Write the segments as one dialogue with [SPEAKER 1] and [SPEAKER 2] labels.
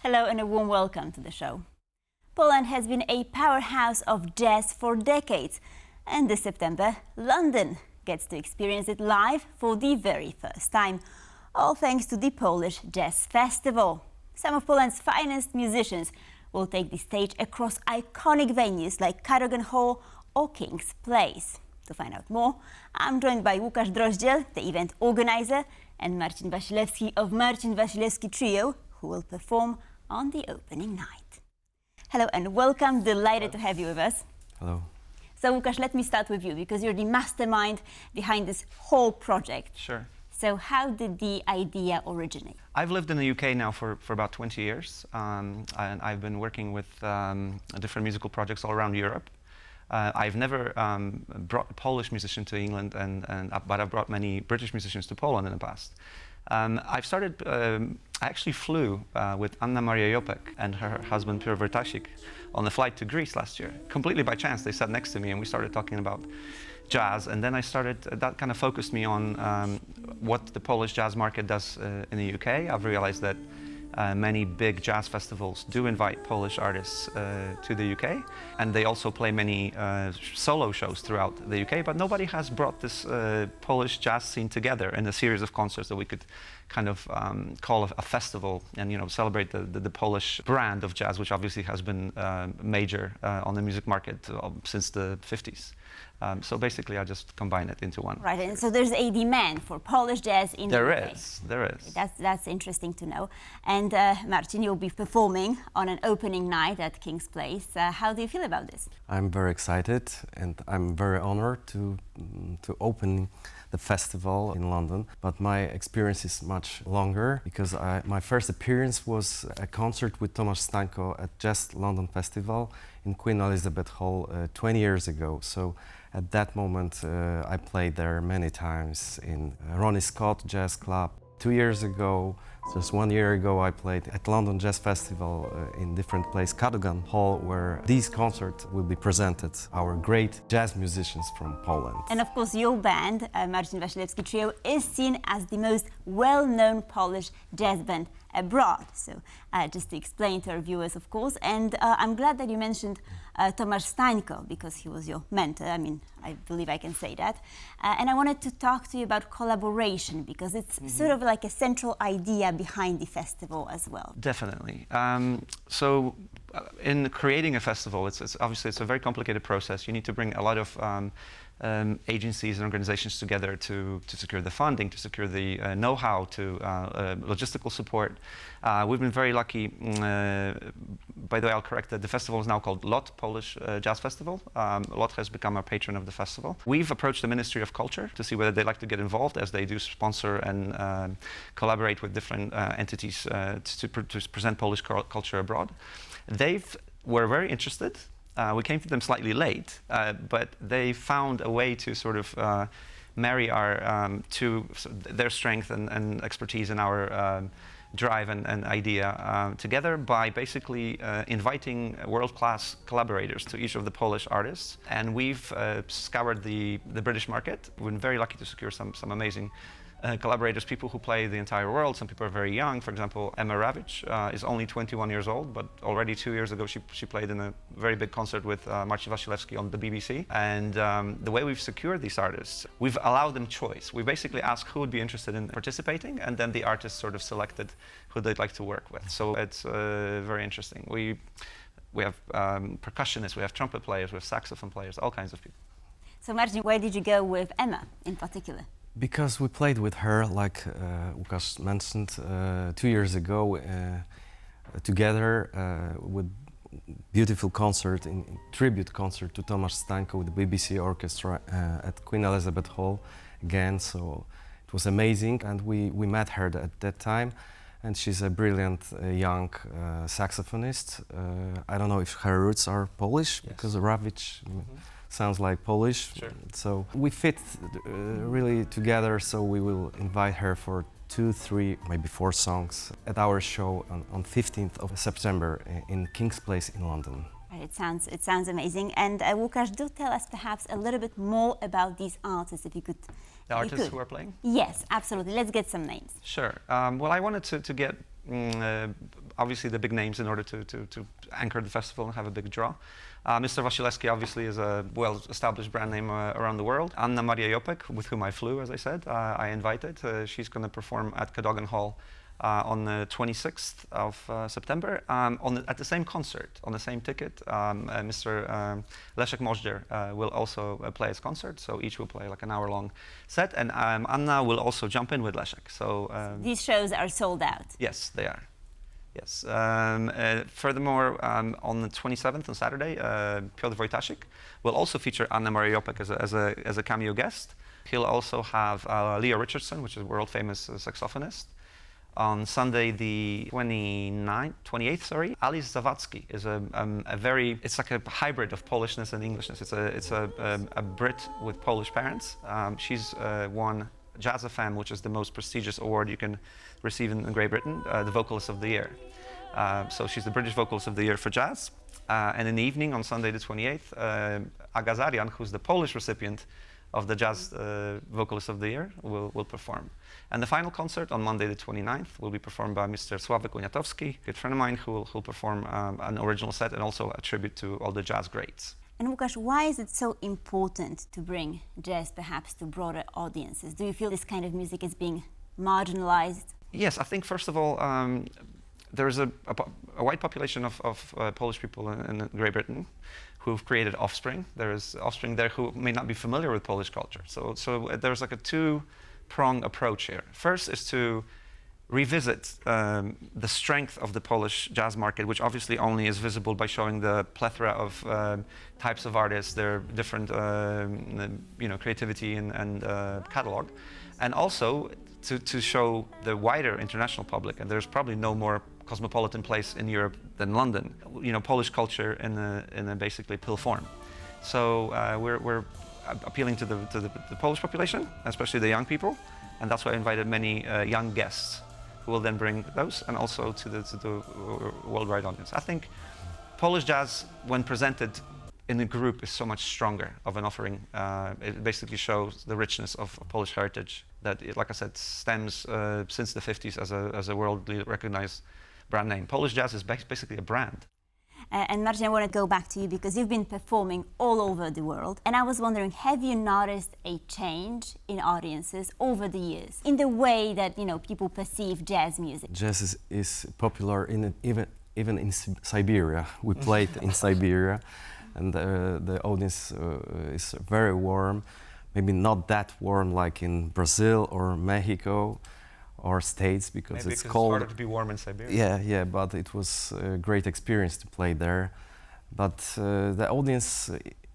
[SPEAKER 1] Hello and a warm welcome to the show. Poland has been a powerhouse of jazz for decades, and this September, London gets to experience it live for the very first time, all thanks to the Polish Jazz Festival. Some of Poland's finest musicians will take the stage across iconic venues like Cadogan Hall or King's Place. To find out more, I'm joined by Łukasz Droździel, the event organizer, and Marcin Wasilewski of Marcin Wasilewski Trio, who will perform on the opening night. Hello and welcome, delighted to have you with us.
[SPEAKER 2] Hello.
[SPEAKER 1] So Łukasz, let me start with you, because you're the mastermind behind this whole project.
[SPEAKER 3] Sure.
[SPEAKER 1] So how did the idea originate?
[SPEAKER 3] I've lived in the UK now for about 20 years, and I've been working with different musical projects all around Europe. I've never brought a Polish musician to England, but I've brought many British musicians to Poland in the past. I actually flew with Anna Maria Jopek and her husband Piotr Wojtasik on the flight to Greece last year. Completely by chance, they sat next to me and we started talking about jazz, and then that kind of focused me on what the Polish jazz market does in the UK. I've realized that many big jazz festivals do invite Polish artists to the UK, and they also play many solo shows throughout the UK, but nobody has brought this Polish jazz scene together in a series of concerts that we could kind of call a festival and, you know, celebrate the Polish brand of jazz, which obviously has been major on the music market since the 50s. So basically, I just combine it into one.
[SPEAKER 1] Right, and so there's a demand for Polish jazz in the UK.
[SPEAKER 3] There is.
[SPEAKER 1] That's interesting to know. And Marcin, you'll be performing on an opening night at King's Place. How do you feel about this?
[SPEAKER 2] I'm very excited and I'm very honored to open the festival in London. But my experience is much longer, because my first appearance was a concert with Tomasz Stańko at Jazz London Festival in Queen Elizabeth Hall 20 years ago. So at that moment, I played there many times in Ronnie Scott Jazz Club. 2 years ago, just 1 year ago, I played at London Jazz Festival in different place, Cadogan Hall, where these concerts will be presented, our great jazz musicians from Poland.
[SPEAKER 1] And of course, your band, Marcin Wasilewski Trio, is seen as the most well-known Polish jazz band abroad. So just to explain to our viewers, of course, and I'm glad that you mentioned Tomasz Stańko, because he was your mentor. I mean, I believe I can say that. And I wanted to talk to you about collaboration, because it's sort of like a central idea behind the festival as well.
[SPEAKER 3] Definitely. So in creating a festival, it's obviously a very complicated process. You need to bring a lot of agencies and organizations together to secure the funding, to secure the know-how, to logistical support. We've been very lucky. By the way, I'll correct that the festival is now called LOT, Polish Jazz Festival. LOT has become a patron of the festival. We've approached the Ministry of Culture to see whether they'd like to get involved, as they do sponsor and collaborate with different entities to present Polish culture abroad. They were very interested. We came to them slightly late, but they found a way to sort of marry their strength and expertise and our drive and idea together by basically inviting world-class collaborators to each of the Polish artists. And we've scoured the British market. We've been very lucky to secure some amazing collaborators, people who play the entire world. Some people are very young. For example, Emma Ravich is only 21 years old, but already 2 years ago she played in a very big concert with Marcin Wasilewski on the BBC. And the way we've secured these artists, we've allowed them choice. We basically asked who would be interested in participating, and then the artists sort of selected who they'd like to work with. So it's very interesting. We have percussionists, we have trumpet players, we have saxophone players, all kinds of people.
[SPEAKER 1] So Marcin, where did you go with Emma in particular?
[SPEAKER 2] Because we played with her, like Łukasz mentioned, 2 years ago, together with beautiful concert, tribute concert to Tomasz Stańko with the BBC Orchestra at Queen Elizabeth Hall again. So it was amazing, and we met her at that time, and she's a brilliant young saxophonist. I don't know if her roots are Polish, yes, because Ravich sounds like Polish.
[SPEAKER 3] Sure.
[SPEAKER 2] So we fit really together, so we will invite her for 2, 3, maybe 4 songs at our show on 15th of September in King's Place in London.
[SPEAKER 1] It sounds amazing. And Łukasz, do tell us perhaps a little bit more about these artists, if you could.
[SPEAKER 3] The artists who are playing?
[SPEAKER 1] Yes, absolutely. Let's get some names.
[SPEAKER 3] Sure. Well, I wanted to get obviously the big names in order to anchor the festival and have a big draw. Mr. Wasilewski obviously is a well-established brand name around the world. Anna Maria Jopek, with whom I flew, as I said, I invited. She's going to perform at Cadogan Hall on the 26th of September. At the same concert, on the same ticket, Mr. Leszek Możdżer will also play his concert, so each will play like an hour-long set, and Anna will also jump in with Leszek. So
[SPEAKER 1] these shows are sold out?
[SPEAKER 3] Yes, they are. Yes. Furthermore, on the 27th, on Saturday, Piotr Wojtasik will also feature Anna Maria Jopek as a cameo guest. He'll also have Leah Richardson, which is a world-famous saxophonist. On Sunday, the 28th, Alice Zawadzki is it's like a hybrid of Polishness and Englishness. It's a Brit with Polish parents. She's won Jazz FM, which is the most prestigious award you can receive in Great Britain, the Vocalist of the Year. So she's the British Vocalist of the Year for jazz. And in the evening, on Sunday the 28th, Zaryan, who's the Polish recipient of the Jazz Vocalist of the Year, will perform. And the final concert on Monday the 29th will be performed by Mr. Sławek Uniatowski, a good friend of mine, who will perform an original set and also a tribute to all the jazz greats.
[SPEAKER 1] And Łukasz, why is it so important to bring jazz perhaps to broader audiences? Do you feel this kind of music is being marginalized?
[SPEAKER 3] Yes, I think first of all, there is a wide population of Polish people in Great Britain who've created offspring. There is offspring there who may not be familiar with Polish culture. So there's like a two-pronged approach here. First is to revisit the strength of the Polish jazz market, which obviously only is visible by showing the plethora of types of artists, their different creativity and catalog, and also to show the wider international public. And there's probably no more cosmopolitan place in Europe than London. Polish culture in a basically pill form. So we're appealing to the Polish population, especially the young people, and that's why I invited many young guests who will then bring those, and also to the worldwide audience. I think Polish jazz, when presented in a group, is so much stronger of an offering. It basically shows the richness of Polish heritage that, like I said, stems since the 50s as a worldly recognized brand name. Polish jazz is basically a brand.
[SPEAKER 1] And Marcin, I want to go back to you because you've been performing all over the world. And I was wondering, have you noticed a change in audiences over the years in the way that, people perceive jazz music?
[SPEAKER 2] Jazz is popular even in Siberia. We played in Siberia, and the audience is very warm. Maybe not that warm like in Brazil or Mexico or States, because
[SPEAKER 3] maybe
[SPEAKER 2] it's cold.
[SPEAKER 3] It's harder to be warm in Siberia.
[SPEAKER 2] Yeah, but it was a great experience to play there. But the audience,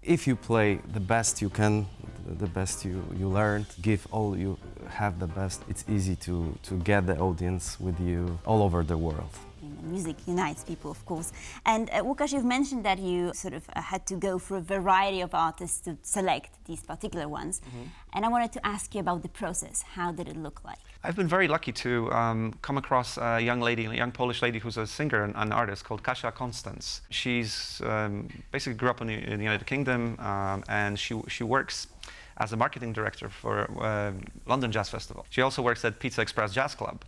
[SPEAKER 2] if you play the best you can, the best you learned, give all you have the best, it's easy to get the audience with you all over the world.
[SPEAKER 1] Music unites people, of course. And Łukasz, you've mentioned that you sort of had to go through a variety of artists to select these particular ones. Mm-hmm. And I wanted to ask you about the process. How did it look like?
[SPEAKER 3] I've been very lucky to come across a young Polish lady who's a singer and an artist called Kasia Konstans. She's basically grew up in the United Kingdom, and she works as a marketing director for London Jazz Festival. She also works at PizzaExpress Jazz Club.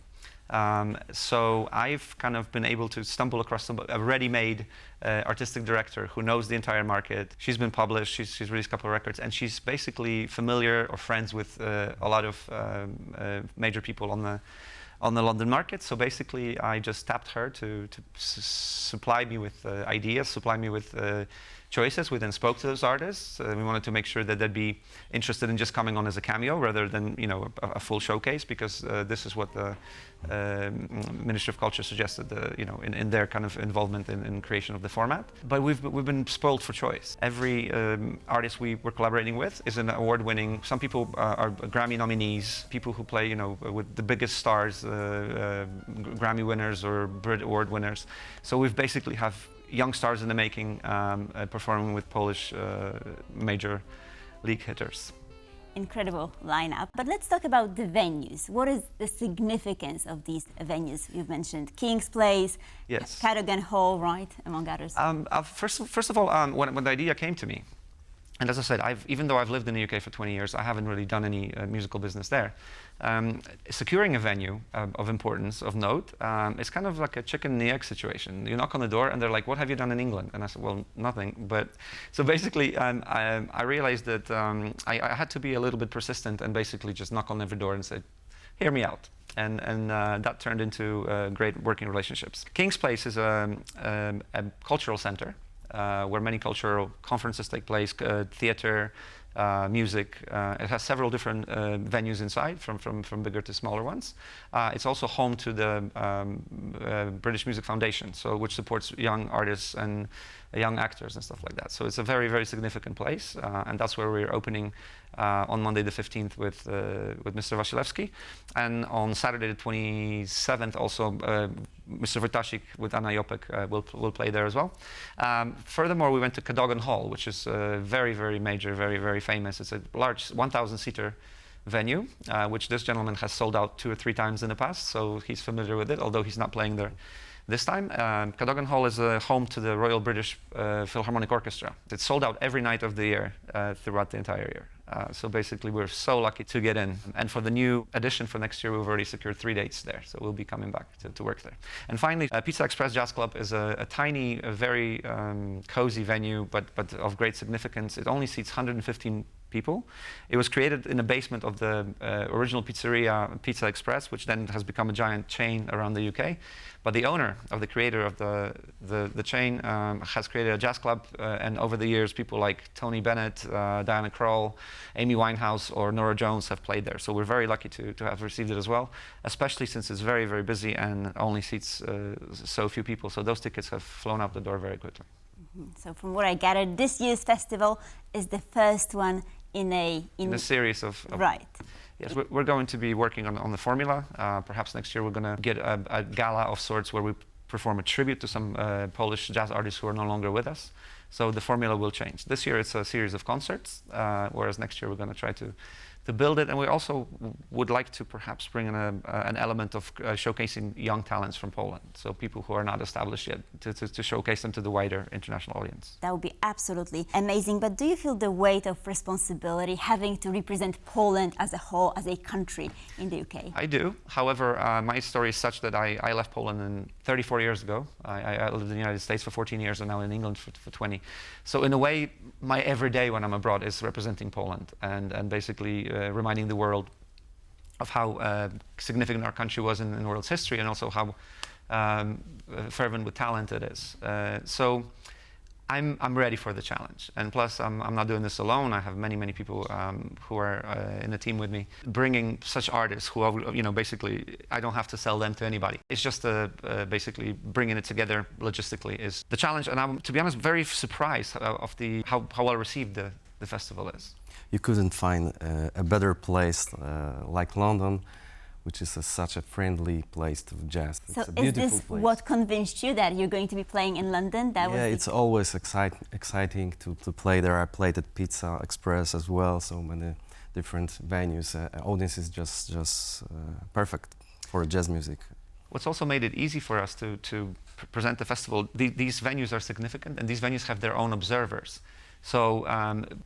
[SPEAKER 3] So I've kind of been able to stumble across a ready-made artistic director who knows the entire market. She's been published, she's released a couple of records, and she's basically familiar or friends with a lot of major people on the London market. So basically I just tapped her to supply me with ideas, supply me with choices. We then spoke to those artists. We wanted to make sure that they'd be interested in just coming on as a cameo rather than a full showcase, because this is what the Ministry of Culture suggested, in their kind of involvement in creation of the format. But we've been spoiled for choice. Every artist we were collaborating with is an award-winning. Some people are Grammy nominees, people who play with the biggest stars, Grammy winners or Brit Award winners. So we've basically have young stars in the making performing with Polish major league hitters.
[SPEAKER 1] Incredible lineup. But let's talk about the venues. What is the significance of these venues? You've mentioned King's Place,
[SPEAKER 3] yes,
[SPEAKER 1] Cadogan Hall, right, among others.
[SPEAKER 3] First of all, when the idea came to me, And as I said, even though I've lived in the UK for 20 years, I haven't really done any musical business there. Securing a venue of importance, of note, is kind of like a chicken and the egg situation. You knock on the door and they're like, what have you done in England? And I said, well, nothing. But so basically, I realized that I had to be a little bit persistent and basically just knock on every door and say, hear me out. And that turned into great working relationships. King's Place is a cultural center. Where many cultural conferences take place, theater, music. It has several different venues inside, from bigger to smaller ones. It's also home to the British Music Foundation, which supports young artists and young actors and stuff like that. So it's a very, very significant place, and that's where we're opening on Monday the 15th with Mr. Wasilewski, and on Saturday the 27th also Mr. Wojtasik with Anna Jopek will play there as well. Furthermore, we went to Cadogan Hall, which is very, very major, very, very famous. It's a large 1,000-seater venue, which this gentleman has sold out 2 or 3 times in the past, so he's familiar with it, although he's not playing there this time. Cadogan Hall is home to the Royal British Philharmonic Orchestra. It's sold out every night of the year throughout the entire year. So basically, we're so lucky to get in. And for the new edition for next year, we've already secured 3 dates there. So we'll be coming back to work there. And finally, PizzaExpress Jazz Club is a tiny, very cozy venue, but of great significance. It only seats 115 people. It was created in the basement of the original pizzeria PizzaExpress, which then has become a giant chain around the UK. But the owner of the creator of the chain has created a jazz club, and over the years, people like Tony Bennett, Diana Krall, Amy Winehouse, or Norah Jones have played there. So we're very lucky to have received it as well, especially since it's very, very busy and only seats so few people. So those tickets have flown out the door very quickly.
[SPEAKER 1] So from what I gathered, this year's festival is the first one in a
[SPEAKER 3] series of
[SPEAKER 1] right.
[SPEAKER 3] Yes, we're going to be working on the formula. Perhaps next year we're going to get a gala of sorts where we perform a tribute to some Polish jazz artists who are no longer with us. So the formula will change. This year it's a series of concerts, whereas next year we're going to try to build it. And we also would like to perhaps bring in an element of showcasing young talents from Poland. So people who are not established yet, to showcase them to the wider international audience.
[SPEAKER 1] That would be absolutely amazing. But do you feel the weight of responsibility having to represent Poland as a whole, as a country in the UK?
[SPEAKER 3] I do. However, my story is such that I left Poland 34 years ago. I lived in the United States for 14 years and now in England for 20. So in a way, my everyday when I'm abroad is representing Poland and basically reminding the world of how significant our country was in the world's history, and also how fervent with talent it is. So I'm ready for the challenge, and plus I'm not doing this alone. I have many people who are in the team with me, bringing such artists who are, basically I don't have to sell them to anybody. It's just basically bringing it together logistically is the challenge, and I'm, to be honest, very surprised of how well received the festival is.
[SPEAKER 2] You couldn't find a better place like London, which is such a friendly place to jazz.
[SPEAKER 1] So
[SPEAKER 2] it's a beautiful
[SPEAKER 1] is this
[SPEAKER 2] place.
[SPEAKER 1] what convinced you that you're going to be playing in London?
[SPEAKER 2] It's always exciting to play there. I played at PizzaExpress as well, so many different venues. Audience is just perfect for jazz music.
[SPEAKER 3] What's also made it easy for us to present the festival, these venues are significant, and these venues have their own observers. So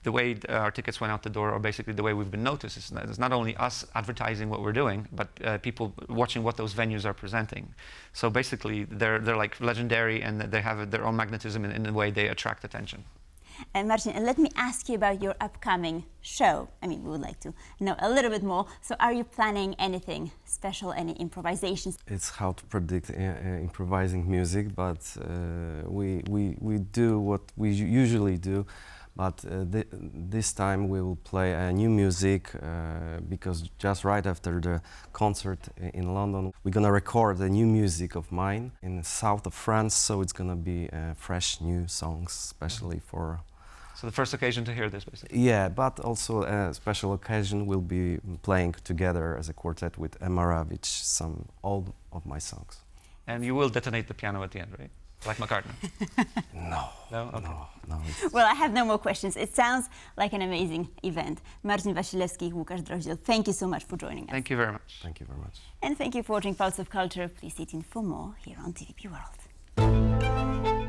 [SPEAKER 3] the way our tickets went out the door, or basically the way we've been noticed, is it's not only us advertising what we're doing, but people watching what those venues are presenting. So basically, they're like legendary, and they have their own magnetism in the way they attract attention.
[SPEAKER 1] And Marcin, let me ask you about your upcoming show. I mean, we would like to know a little bit more. So are you planning anything special, any improvisations?
[SPEAKER 2] It's hard to predict improvising music, but we do what we usually do. But this time we will play new music because just right after the concert in London, we're gonna record the new music of mine in the south of France. So it's gonna be fresh new songs, especially for.
[SPEAKER 3] So the first occasion to hear this, basically.
[SPEAKER 2] Yeah, but also a special occasion. We'll be playing together as a quartet with Emaravich all of my songs.
[SPEAKER 3] And you will detonate the piano at the end, right? Like McCartney?
[SPEAKER 2] No.
[SPEAKER 3] No? Okay.
[SPEAKER 2] No.
[SPEAKER 1] Well, I have no more questions. It sounds like an amazing event. Marcin Wasilewski, Łukasz Droździel, thank you so much for joining us.
[SPEAKER 3] Thank you very much.
[SPEAKER 2] Thank you very much.
[SPEAKER 1] And thank you for watching Pulse of Culture. Please stay tuned for more here on TVP World.